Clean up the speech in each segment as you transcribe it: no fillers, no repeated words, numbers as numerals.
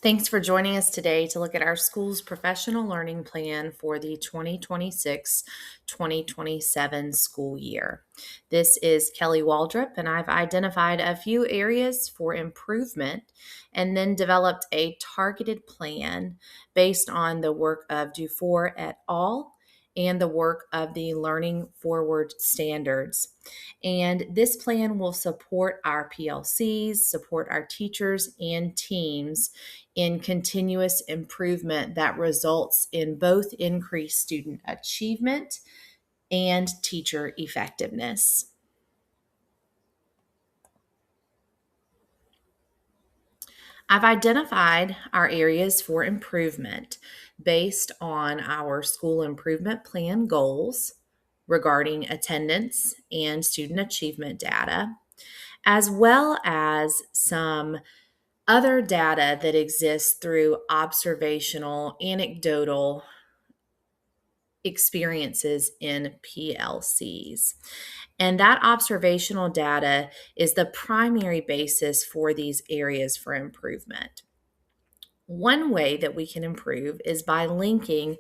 Thanks for joining us today to look at our school's professional learning plan for the 2026-2027 school year. This is Kelly Waldrop, and I've identified a few areas for improvement and then developed a targeted plan based on the work of Dufour et al. And the work of the Learning Forward Standards. And this plan will support our PLCs, support our teachers and teams in continuous improvement that results in both increased student achievement and teacher effectiveness. I've identified our areas for improvement based on our school improvement plan goals regarding attendance and student achievement data, as well as some other data that exists through observational, anecdotal experiences in PLCs. And that observational data is the primary basis for these areas for improvement. One way that we can improve is by linking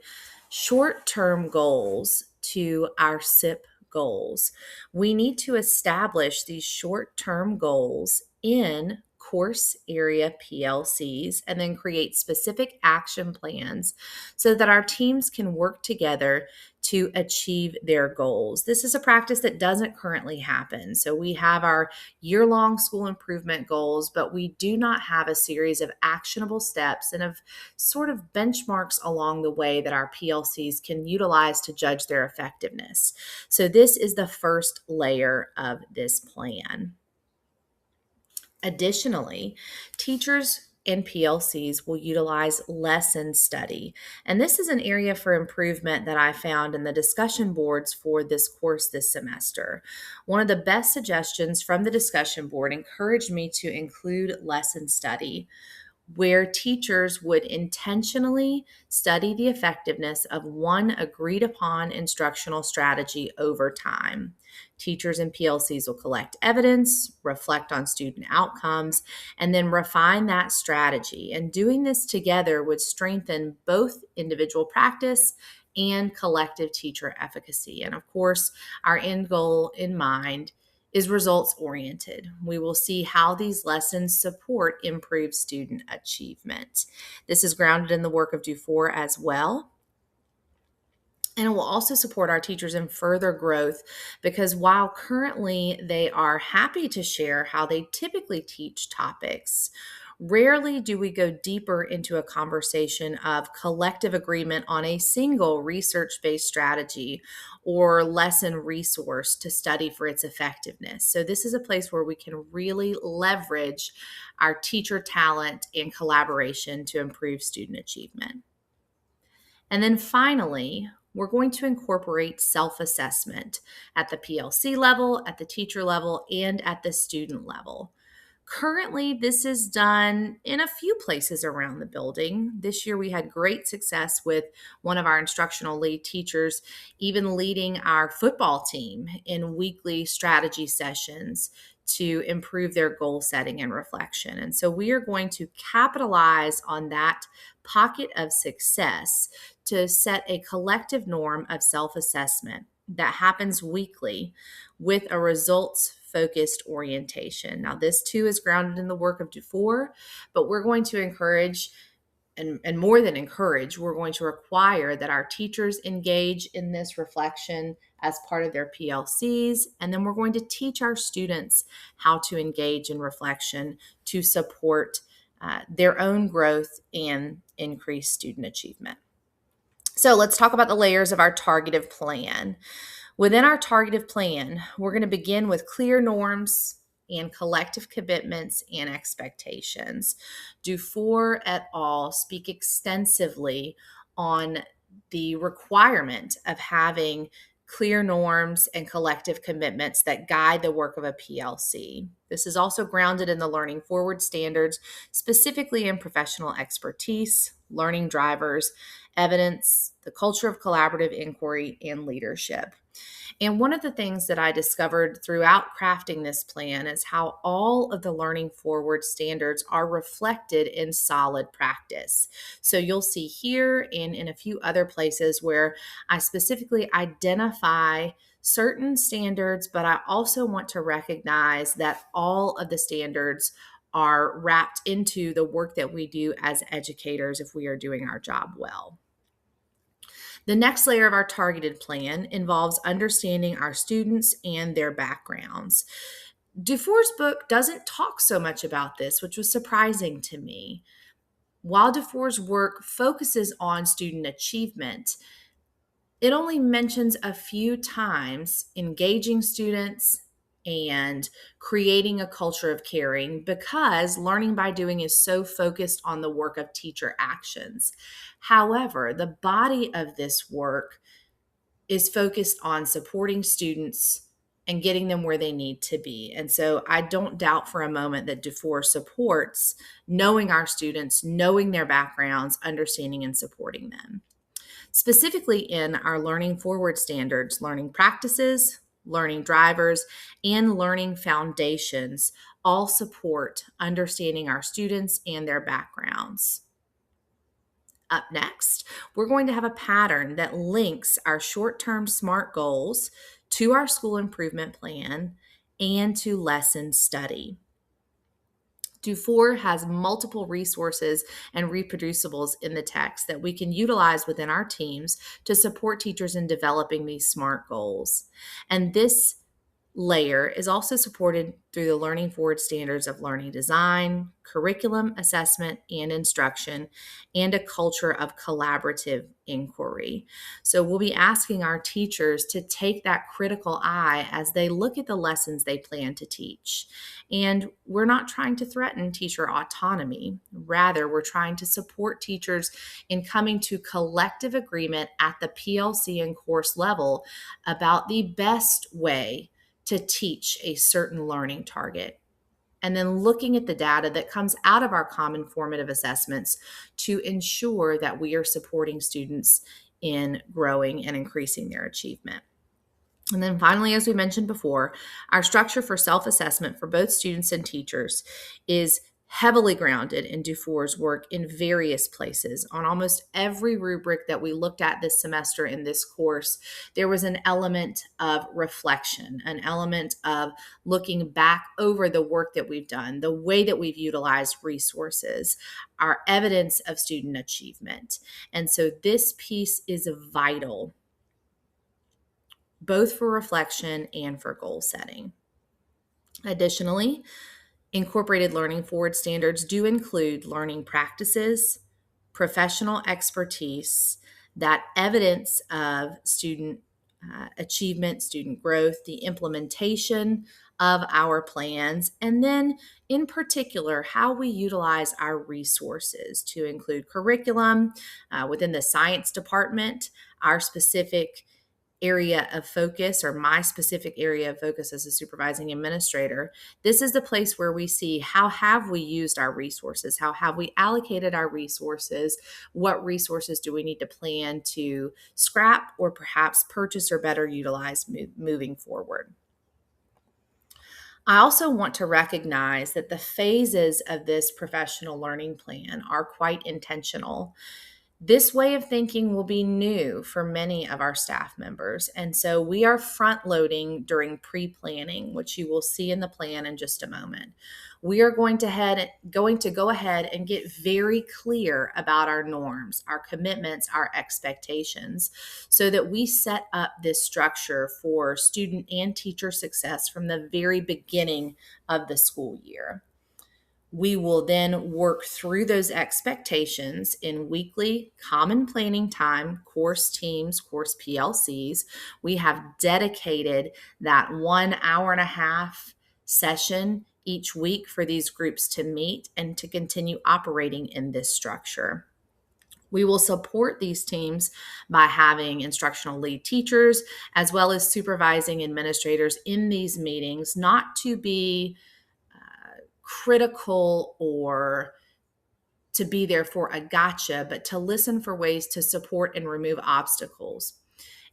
short-term goals to our SIP goals. We need to establish these short-term goals in course area PLCs and then create specific action plans so that our teams can work together to achieve their goals. This is a practice that doesn't currently happen. So we have our year-long school improvement goals, but we do not have a series of actionable steps and of sort of benchmarks along the way that our PLCs can utilize to judge their effectiveness. So this is the first layer of this plan. Additionally, teachers and PLCs will utilize lesson study. And this is an area for improvement that I found in the discussion boards for this course this semester. One of the best suggestions from the discussion board encouraged me to include lesson study, where teachers would intentionally study the effectiveness of one agreed upon instructional strategy over time. Teachers and PLCs will collect evidence, reflect on student outcomes, and then refine that strategy. And doing this together would strengthen both individual practice and collective teacher efficacy. And of course, our end goal in mind is results oriented. We will see how these lessons support improved student achievement. This is grounded in the work of Dufour as well. And it will also support our teachers in further growth because while currently they are happy to share how they typically teach topics, rarely do we go deeper into a conversation of collective agreement on a single research-based strategy or lesson resource to study for its effectiveness. So this is a place where we can really leverage our teacher talent and collaboration to improve student achievement. And then finally, we're going to incorporate self-assessment at the PLC level, at the teacher level, and at the student level. Currently, this is done in a few places around the building. This year, we had great success with one of our instructional lead teachers, even leading our football team in weekly strategy sessions to improve their goal setting and reflection. And so we are going to capitalize on that pocket of success to set a collective norm of self-assessment that happens weekly with a results-focused orientation. Now, this too is grounded in the work of Dufour, but we're going to encourage and more than encourage, we're going to require that our teachers engage in this reflection as part of their PLCs, and then we're going to teach our students how to engage in reflection to support their own growth and increase student achievement. So let's talk about the layers of our targeted plan. Within our targeted plan, we're going to begin with clear norms and collective commitments and expectations. Dufour et al. Speak extensively on the requirement of having clear norms and collective commitments that guide the work of a PLC. This is also grounded in the Learning Forward Standards, specifically in professional expertise, learning drivers, evidence, the culture of collaborative inquiry, and leadership. And one of the things that I discovered throughout crafting this plan is how all of the Learning Forward standards are reflected in solid practice. So you'll see here and in a few other places where I specifically identify certain standards, but I also want to recognize that all of the standards are wrapped into the work that we do as educators if we are doing our job well. The next layer of our targeted plan involves understanding our students and their backgrounds. Dufour's book doesn't talk so much about this, which was surprising to me. While Dufour's work focuses on student achievement, it only mentions a few times engaging students and creating a culture of caring because learning by doing is so focused on the work of teacher actions. However, the body of this work is focused on supporting students and getting them where they need to be. And so I don't doubt for a moment that Dufour supports knowing our students, knowing their backgrounds, understanding and supporting them. Specifically in our Learning Forward standards, learning practices, learning drivers, and learning foundations all support understanding our students and their backgrounds. Up next, we're going to have a pattern that links our short-term SMART goals to our school improvement plan and to lesson study. Dufour has multiple resources and reproducibles in the text that we can utilize within our teams to support teachers in developing these SMART goals. And this layer is also supported through the Learning Forward standards of learning design, curriculum assessment and instruction, and a culture of collaborative inquiry. So we'll be asking our teachers to take that critical eye as they look at the lessons they plan to teach. And we're not trying to threaten teacher autonomy. Rather, we're trying to support teachers in coming to collective agreement at the PLC and course level about the best way to teach a certain learning target. And then looking at the data that comes out of our common formative assessments to ensure that we are supporting students in growing and increasing their achievement. And then finally, as we mentioned before, our structure for self-assessment for both students and teachers is heavily grounded in Dufour's work in various places. On almost every rubric that we looked at this semester in this course, there was an element of reflection, an element of looking back over the work that we've done, the way that we've utilized resources, our evidence of student achievement. And so this piece is vital, both for reflection and for goal setting. Additionally, incorporated Learning Forward standards do include learning practices, professional expertise, that evidence of student achievement, student growth, the implementation of our plans, and then in particular, how we utilize our resources to include curriculum within the science department, our specific area of focus or my specific area of focus as a supervising administrator. This is the place where we see how have we used our resources, how have we allocated our resources, what resources do we need to plan to scrap or perhaps purchase or better utilize moving forward. I also want to recognize that the phases of this professional learning plan are quite intentional. This way of thinking will be new for many of our staff members. And so we are front loading during pre-planning, which you will see in the plan in just a moment. We are going to go ahead and get very clear about our norms, our commitments, our expectations, so that we set up this structure for student and teacher success from the very beginning of the school year. We will then work through those expectations in weekly common planning time, course teams, course PLCs. We have dedicated that 1 hour and a half session each week for these groups to meet and to continue operating in this structure. We will support these teams by having instructional lead teachers as well as supervising administrators in these meetings, not to be critical or to be there for a gotcha, but to listen for ways to support and remove obstacles.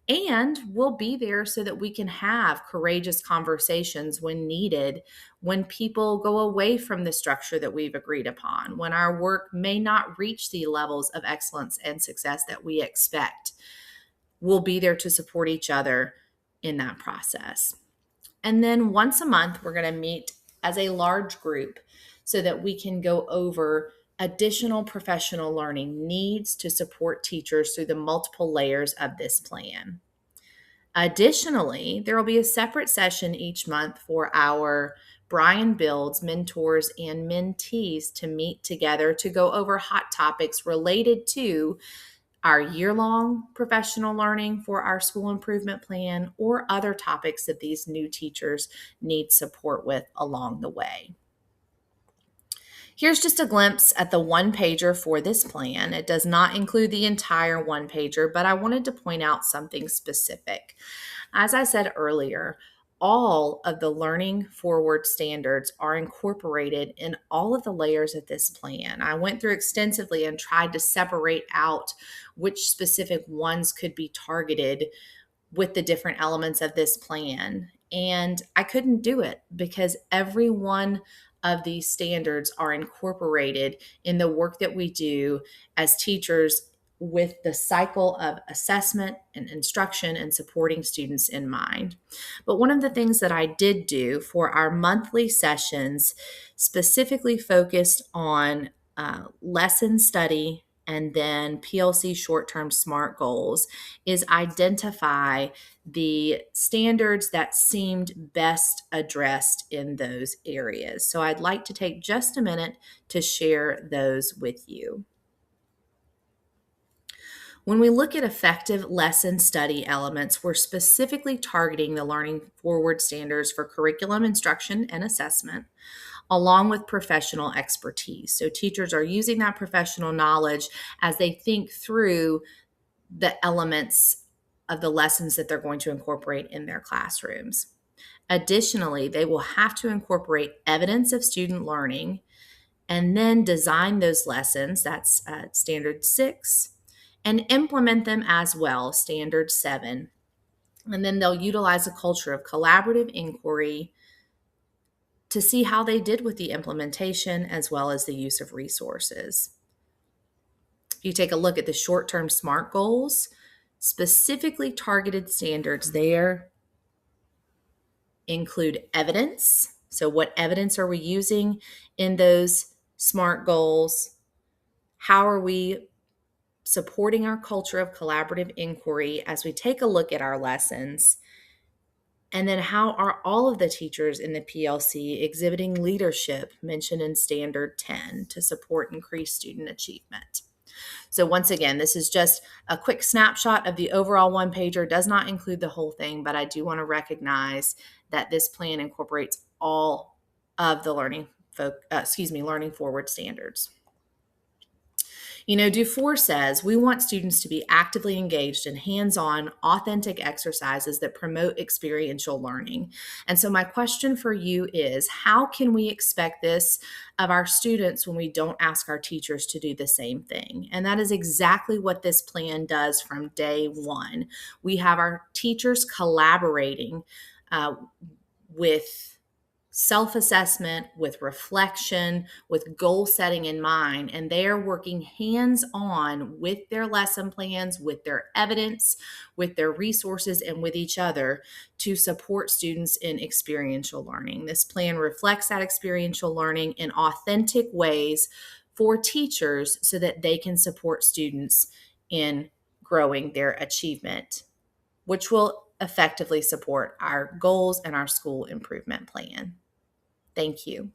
And we'll be there so that we can have courageous conversations when needed, when people go away from the structure that we've agreed upon, when our work may not reach the levels of excellence and success that we expect. We'll be there to support each other in that process. And then once a month, we're going to meet as a large group so that we can go over additional professional learning needs to support teachers through the multiple layers of this plan. Additionally, there will be a separate session each month for our Brian Builds mentors and mentees to meet together to go over hot topics related to our year-long professional learning for our school improvement plan or other topics that these new teachers need support with along the way. Here's just a glimpse at the one-pager for this plan. It does not include the entire one-pager, but I wanted to point out something specific. As I said earlier, all of the learning forward standards are incorporated in all of the layers of this plan. I went through extensively and tried to separate out which specific ones could be targeted with the different elements of this plan. And I couldn't do it because every one of these standards are incorporated in the work that we do as teachers with the cycle of assessment and instruction and supporting students in mind. But one of the things that I did do for our monthly sessions specifically focused on lesson study and then PLC short-term SMART goals is identify the standards that seemed best addressed in those areas. So I'd like to take just a minute to share those with you. When we look at effective lesson study elements, we're specifically targeting the learning forward standards for curriculum instruction and assessment, along with professional expertise. So teachers are using that professional knowledge as they think through the elements of the lessons that they're going to incorporate in their classrooms. Additionally, they will have to incorporate evidence of student learning and then design those lessons, that's standard 6, and implement them as well, standard 7. And then they'll utilize a culture of collaborative inquiry to see how they did with the implementation as well as the use of resources. If you take a look at the short-term SMART goals, specifically targeted standards there include evidence. So what evidence are we using in those SMART goals? How are we supporting our culture of collaborative inquiry as we take a look at our lessons? And then how are all of the teachers in the PLC exhibiting leadership mentioned in Standard 10 to support increased student achievement? So once again, this is just a quick snapshot of the overall one-pager. Does not include the whole thing, but I do want to recognize that this plan incorporates all of the learning forward standards. You know, Dufour says we want students to be actively engaged in hands-on, authentic exercises that promote experiential learning. And so my question for you is, how can we expect this of our students when we don't ask our teachers to do the same thing? And that is exactly what this plan does from day one. We have our teachers collaborating with self-assessment, with reflection, with goal setting in mind, and they are working hands-on with their lesson plans, with their evidence, with their resources, and with each other to support students in experiential learning. This plan reflects that experiential learning in authentic ways for teachers so that they can support students in growing their achievement, which will effectively support our goals and our school improvement plan. Thank you.